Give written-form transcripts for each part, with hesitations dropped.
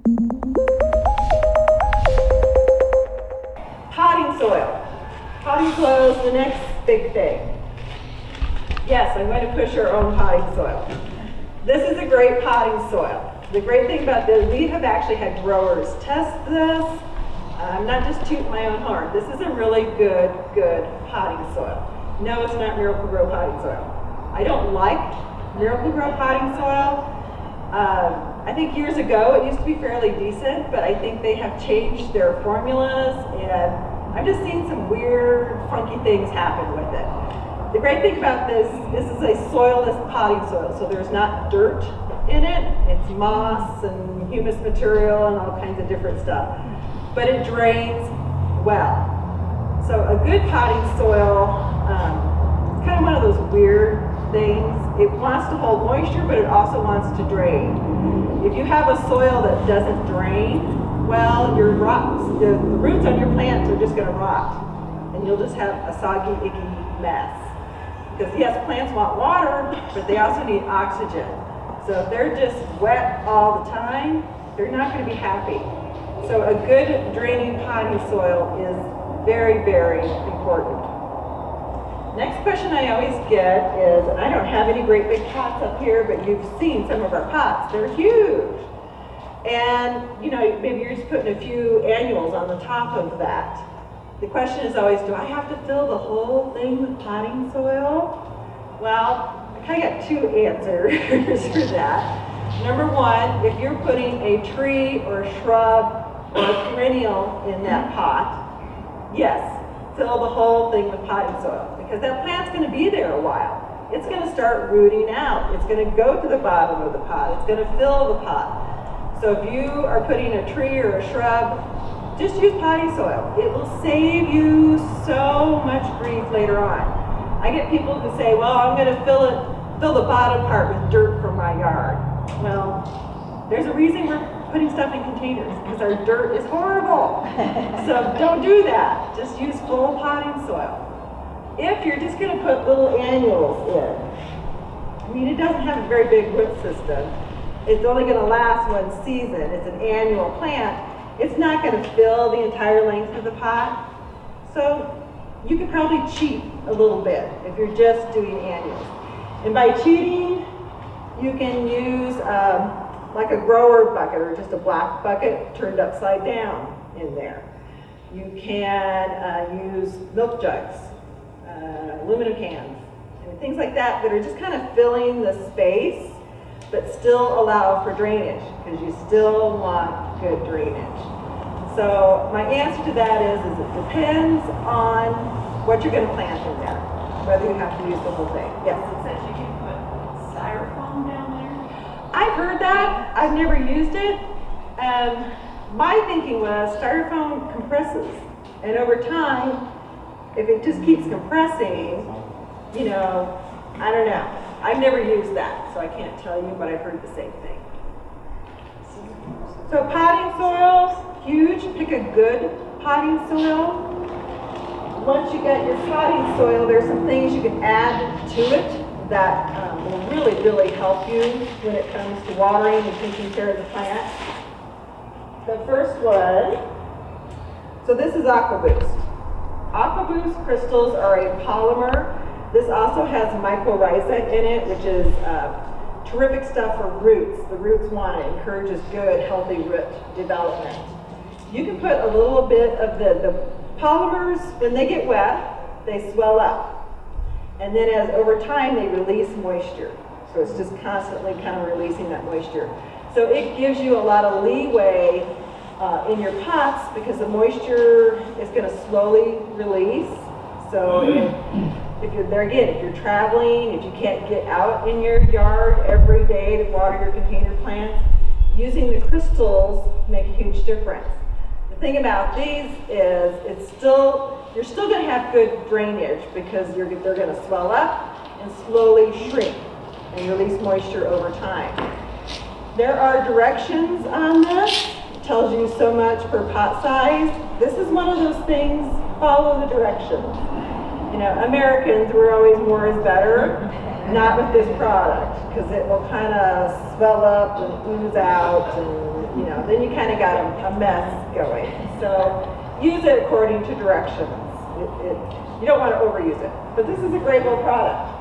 Potting soil. Potting soil is the next big thing. Yes, I'm going to push our own potting soil. This is a great potting soil. The great thing about this, we have actually had growers test this. I'm not just tooting my own horn. This is a really good potting soil. No, it's not Miracle-Gro potting soil. I don't like Miracle-Gro potting soil. I think years ago it used to be fairly decent, but I think they have changed their formulas, and I've just seen some weird, funky things happen with it. The great thing about this is a soilless potting soil, so there's not dirt in it. It's moss and humus material and all kinds of different stuff, but it drains well. So a good potting soil, it's kind of one of those weird things. It wants to hold moisture, but it also wants to drain. If you have a soil that doesn't drain well, your rocks, the roots on your plants are just going to rot, and you'll just have a soggy, icky mess. Because yes, plants want water, but they also need oxygen. So if they're just wet all the time, they're not going to be happy. So a good draining potting soil is very, very important. Next question I always get is, and I don't have any great big pots up here, but you've seen some of our pots. They're huge. And, you know, maybe you're just putting a few annuals on the top of that. The question is always, do I have to fill the whole thing with potting soil? Well, I kind of got two answers for that. Number one, if you're putting a tree or a shrub or a perennial in that pot, yes, fill the whole thing with potting soil, because that plant's going to be there a while. It's going to start rooting out. It's going to go to the bottom of the pot. It's going to fill the pot. So if you are putting a tree or a shrub, just use potting soil. It will save you so much grief later on. I get people who say, well, I'm going to fill the bottom part with dirt from my yard. Well, there's a reason we're putting stuff in containers, because our dirt is horrible. So don't do that. Just use full potting soil. If you're just going to put little annuals in, I mean, it doesn't have a very big root system. It's only going to last one season. It's an annual plant. It's not going to fill the entire length of the pot. So you could probably cheat a little bit if you're just doing annuals. And by cheating, you can use like a grower bucket or just a black bucket turned upside down in there. You can use milk jugs, aluminum cans, and things like that that are just kind of filling the space but still allow for drainage, because you still want good drainage. So my answer to that is it depends on what you're going to plant in there, whether you have to use the whole thing. Yes? It says you can put styrofoam down there. I've heard that. I've never used it. My thinking was styrofoam compresses, and over time, if it just keeps compressing, you know, I don't know. I've never used that, so I can't tell you, but I've heard the same thing. So potting soil, huge. Pick a good potting soil. Once you get your potting soil, there's some things you can add to it that will really, really help you when it comes to watering and taking care of the plant. The first one, so this is AquaBoost. AquaBoost crystals are a polymer. This also has mycorrhiza in it, which is terrific stuff for roots. The roots want it. Encourages good, healthy root development. You can put a little bit of the polymers, when they get wet, they swell up. And then as over time, they release moisture. So it's just constantly kind of releasing that moisture. So it gives you a lot of leeway in your pots, because the moisture is going to slowly release. So if you're there again, if you're traveling, if you can't get out in your yard every day to water your container plants, using the crystals make a huge difference. The thing about these is you're still going to have good drainage, because they're going to swell up and slowly shrink and release moisture over time. There are directions on this. It tells you so much per pot size. This is one of those things, follow the directions. You know, Americans, we're always more is better, not with this product, because it will kind of swell up and ooze out, and then you kind of got a mess going. So use it according to directions. You don't want to overuse it, but this is a great little product.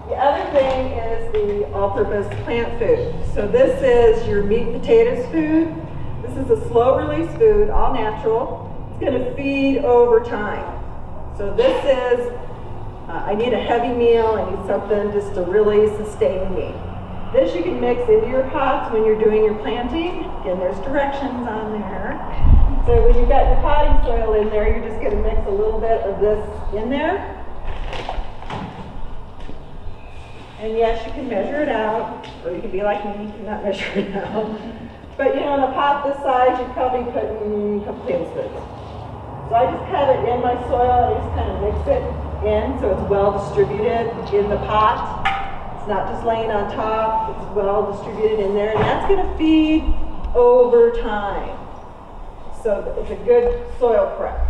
The other thing is the all-purpose plant food. So this is your meat and potatoes food. This is a slow-release food, all natural. It's going to feed over time. So this is, I need a heavy meal, I need something just to really sustain me. This you can mix into your pots when you're doing your planting. Again, there's directions on there. So when you've got your potting soil in there, you're just going to mix a little bit of this in there. And yes, you can measure it out, or you can be like me, you cannot measure it out. But in a pot this size, you're probably putting a couple tablespoons. So I just have it in my soil, I just kind of mix it in so it's well distributed in the pot. It's not just laying on top, it's well distributed in there, and that's going to feed over time. So it's a good soil prep.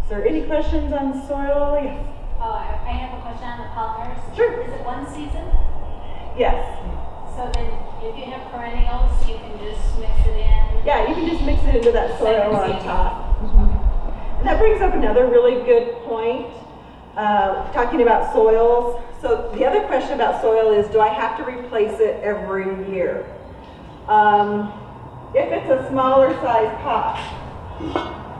Is there any questions on the soil? Yes. Oh, I have a question on the polymers. Sure. Is it one season? Yes. So then if you have perennials, you can just mix it in? Yeah, you can just mix it into that soil on Second top. And that brings up another really good point, talking about soils. So the other question about soil is, do I have to replace it every year? If it's a smaller size pot,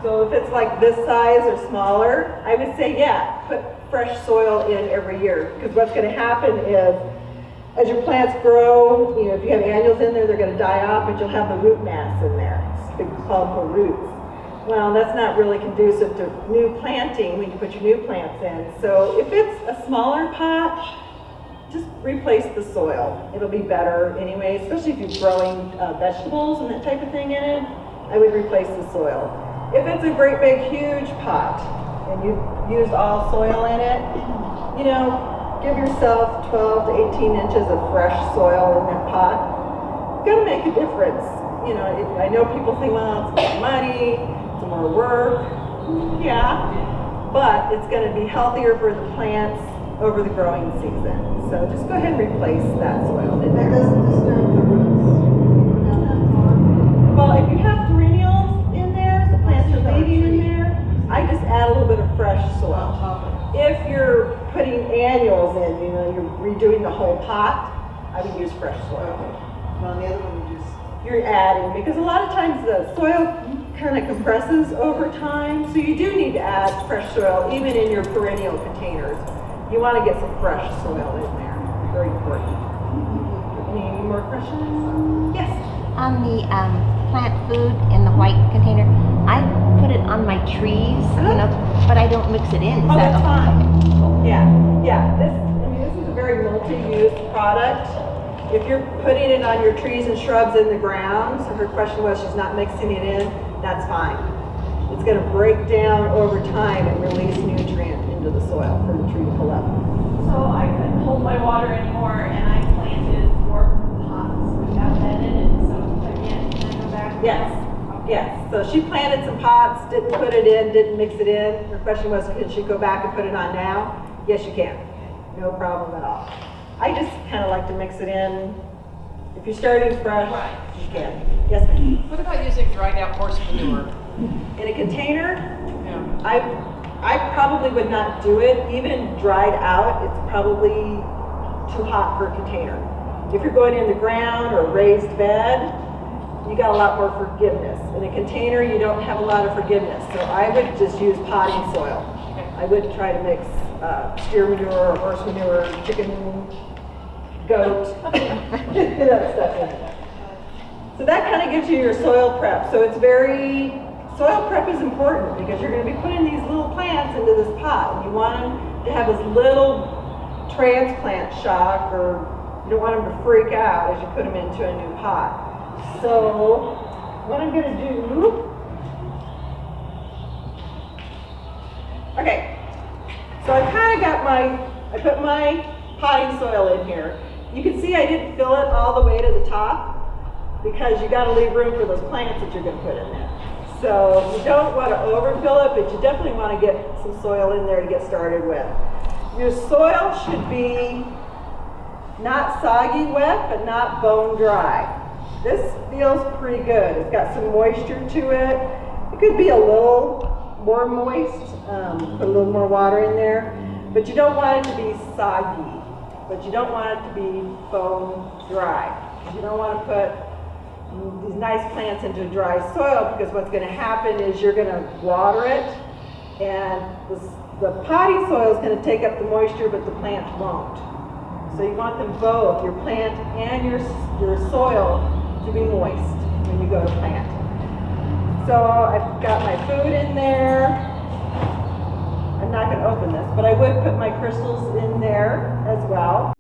so if it's like this size or smaller, I would say, yeah, put fresh soil in every year. Because what's going to happen is, as your plants grow, if you have annuals in there, they're going to die off, but you'll have the root mass in there. It's big clump of roots. Well, that's not really conducive to new planting when you put your new plants in. So if it's a smaller pot, just replace the soil. It'll be better anyway, especially if you're growing vegetables and that type of thing in it. I would replace the soil. If it's a great big huge pot and you've used all soil in it, give yourself 12 to 18 inches of fresh soil in that pot. It's gonna make a difference. I know people think, well, it's more money, it's more work. Yeah, but it's gonna be healthier for the plants over the growing season. So just go ahead and replace that soil in there. That doesn't disturb the roots. Not that far. Well, if you have perennials in there, the plants are leaving in there, I just add a little bit of fresh soil. If you're putting annuals in, you're redoing the whole pot, I would use fresh soil. Well, the other one you just. You're adding, because a lot of times the soil kind of compresses over time, so you do need to add fresh soil, even in your perennial containers. You want to get some fresh soil in there, very important. Any more questions? Yes? On the plant food in the white container, I put it on my trees, but I don't mix it in. Is Oh, that that's okay? fine. Yeah. This is a very multi-use product. If you're putting it on your trees and shrubs in the ground, so her question was she's not mixing it in, that's fine. It's going to break down over time and release nutrient into the soil for the tree to pull up. So I couldn't hold my water anymore and I planted 4 pots. Got that in it, so again, can I go back? Yes. Yes. So she planted some pots, didn't put it in, didn't mix it in. Her question was, can she go back and put it on now? Yes, you can. No problem at all. I just kind of like to mix it in. If you're starting fresh, you can. Yes, ma'am. What about using dried out horse manure? In a container, Yeah. I probably would not do it. Even dried out, it's probably too hot for a container. If you're going in the ground or a raised bed, you got a lot more forgiveness. In a container, you don't have a lot of forgiveness. So I would just use potting soil. I wouldn't try to mix steer manure or horse manure, chicken, goat, that stuff in it. So that kind of gives you your soil prep. So soil prep is important because you're going to be putting these little plants into this pot and you want them to have this little transplant shock, or you don't want them to freak out as you put them into a new pot. So what I'm going to do, okay, so I kind of got I put my potting soil in here. You can see I didn't fill it all the way to the top because you got to leave room for those plants that you're going to put in there. So you don't want to overfill it, but you definitely want to get some soil in there to get started with. Your soil should be not soggy wet, but not bone dry. This feels pretty good. It's got some moisture to it. It could be a little more moist, put a little more water in there, but you don't want it to be soggy, but you don't want it to be bone dry. You don't want to put these nice plants into dry soil, because what's going to happen is you're going to water it, and the potting soil is going to take up the moisture, but the plant won't. So you want them both, your plant and your soil, to be moist when you go to plant. So I've got my food in there. I'm not going to open this, but I would put my crystals in there as well.